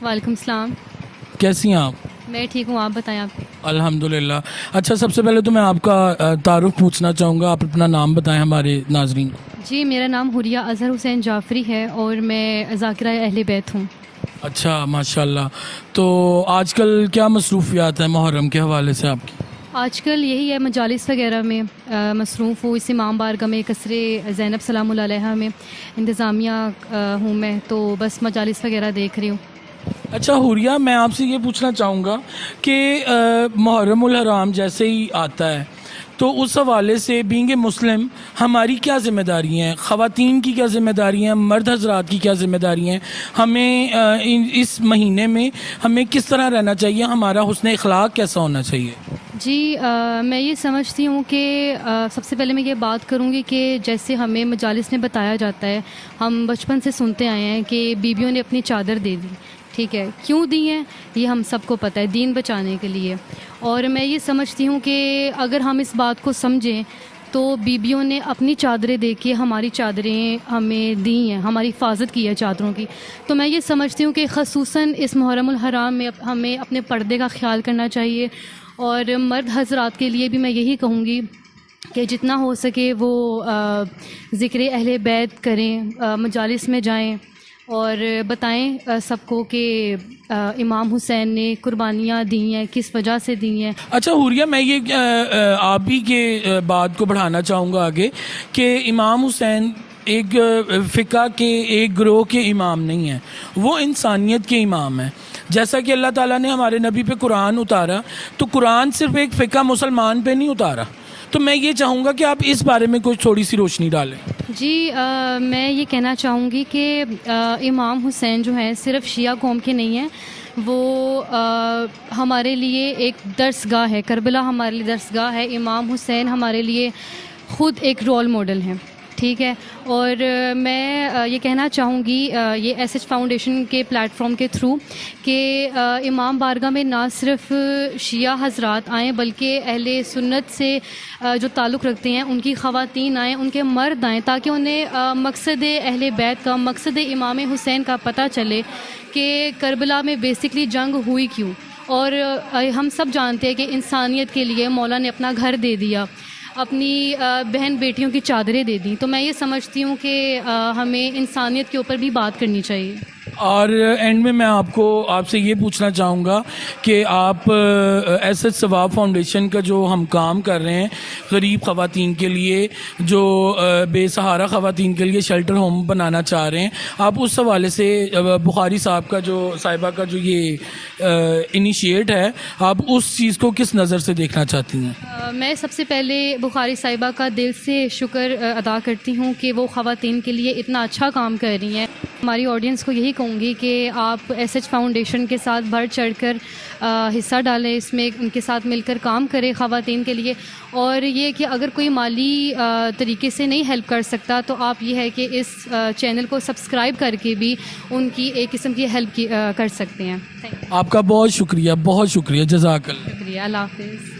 وعلیکم السلام. کیسی ہیں آپ؟ میں ٹھیک ہوں, آپ بتائیں آپ. الحمدللہ. اچھا, سب سے پہلے تو میں آپ کا تعارف پوچھنا چاہوں گا. آپ اپنا نام بتائیں ہمارے ناظرین کو. جی, میرا نام حوریہ اظہر حسین جعفری ہے اور میں ذاکرہ اہل بیت ہوں. اچھا, ماشاء اللہ. تو آج کل کیا مصروفیات ہیں محرم کے حوالے سے آپ کی؟ آج کل یہی ہے, مجالس وغیرہ میں مصروف ہوں. اس امام بارگاہ میں قصر زینب سلام اللہ علیہا میں انتظامیہ ہوں میں, تو بس مجالس وغیرہ دیکھ رہی ہوں. اچھا حوریہ, میں آپ سے یہ پوچھنا چاہوں گا کہ محرم الحرام جیسے ہی آتا ہے تو اس حوالے سے بینگ اے مسلم ہماری کیا ذمہ داری ہیں؟ خواتین کی کیا ذمہ داری ہیں؟ مرد حضرات کی کیا ذمہ داری ہیں؟ ہمیں اس مہینے میں ہمیں کس طرح رہنا چاہیے؟ ہمارا حسن اخلاق کیسا ہونا چاہیے؟ جی, میں یہ سمجھتی ہوں کہ سب سے پہلے میں یہ بات کروں گی کہ جیسے ہمیں مجالس میں بتایا جاتا ہے, ہم بچپن سے سنتے آئے ہیں کہ بیویوں نے اپنی چادر دے دی. ٹھیک ہے, کیوں دی ہیں یہ ہم سب کو پتہ ہے, دین بچانے کے لیے. اور میں یہ سمجھتی ہوں کہ اگر ہم اس بات کو سمجھیں تو بیویوں نے اپنی چادریں دے کے ہماری چادریں ہمیں دی ہیں, ہماری حفاظت کی ہے چادروں کی. تو میں یہ سمجھتی ہوں کہ خصوصاً اس محرم الحرام میں ہمیں اپنے پردے کا خیال کرنا چاہیے. اور مرد حضرات کے لیے بھی میں یہی کہوں گی کہ جتنا ہو سکے وہ ذکر اہل بیت کریں, مجالس میں جائیں اور بتائیں سب کو کہ امام حسین نے قربانیاں دی ہیں, کس وجہ سے دی ہیں. اچھا حوریہ, میں یہ آپ ہی کے بات کو بڑھانا چاہوں گا آگے کہ امام حسین ایک فقہ کے ایک گروہ کے امام نہیں ہیں, وہ انسانیت کے امام ہیں. جیسا کہ اللہ تعالیٰ نے ہمارے نبی پہ قرآن اتارا تو قرآن صرف ایک فقہ مسلمان پہ نہیں اتارا. تو میں یہ چاہوں گا کہ آپ اس بارے میں کچھ تھوڑی سی روشنی ڈالیں. جی, میں یہ کہنا چاہوں گی کہ امام حسین جو ہیں صرف شیعہ قوم کے نہیں ہیں, وہ ہمارے لیے ایک درس گاہ ہے. کربلا ہمارے لیے درس گاہ ہے. امام حسین ہمارے لیے خود ایک رول ماڈل ہیں. ٹھیک ہے, اور میں یہ کہنا چاہوں گی یہ ایس ایچ فاؤنڈیشن کے پلیٹ فارم کے تھرو کہ امام بارگاہ میں نہ صرف شیعہ حضرات آئیں بلکہ اہل سنت سے جو تعلق رکھتے ہیں ان کی خواتین آئیں, ان کے مرد آئیں, تاکہ انہیں مقصد اہل بیت کا, مقصد امام حسین کا پتہ چلے کہ کربلا میں بیسکلی جنگ ہوئی کیوں. اور ہم سب جانتے ہیں کہ انسانیت کے لیے مولا نے اپنا گھر دے دیا, اپنی بہن بیٹیوں کی چادریں دے دیں. تو میں یہ سمجھتی ہوں کہ ہمیں انسانیت کے اوپر بھی بات کرنی چاہیے. اور اینڈ میں آپ سے یہ پوچھنا چاہوں گا کہ آپ ایس ایچ ثواب فاؤنڈیشن کا جو ہم کام کر رہے ہیں غریب خواتین کے لیے, جو بے سہارا خواتین کے لیے شیلٹر ہوم بنانا چاہ رہے ہیں, آپ اس حوالے سے بخاری صاحبہ کا جو یہ انیشیٹ ہے, آپ اس چیز کو کس نظر سے دیکھنا چاہتی ہیں؟ میں سب سے پہلے بخاری صاحبہ کا دل سے شکر ادا کرتی ہوں کہ وہ خواتین کے لیے اتنا اچھا کام کر رہی ہیں. ہماری آڈینس کو یہی کہوں گی کہ آپ ایس ایچ فاؤنڈیشن کے ساتھ بڑھ چڑھ کر حصہ ڈالیں, اس میں ان کے ساتھ مل کر کام کریں خواتین کے لیے. اور یہ کہ اگر کوئی مالی طریقے سے نہیں ہیلپ کر سکتا تو آپ یہ ہے کہ اس چینل کو سبسکرائب کر کے بھی ان کی ایک قسم کی ہیلپ کر سکتے ہیں. آپ کا بہت شکریہ, بہت شکریہ, جزاک اللہ. شکریہ, اللہ حافظ.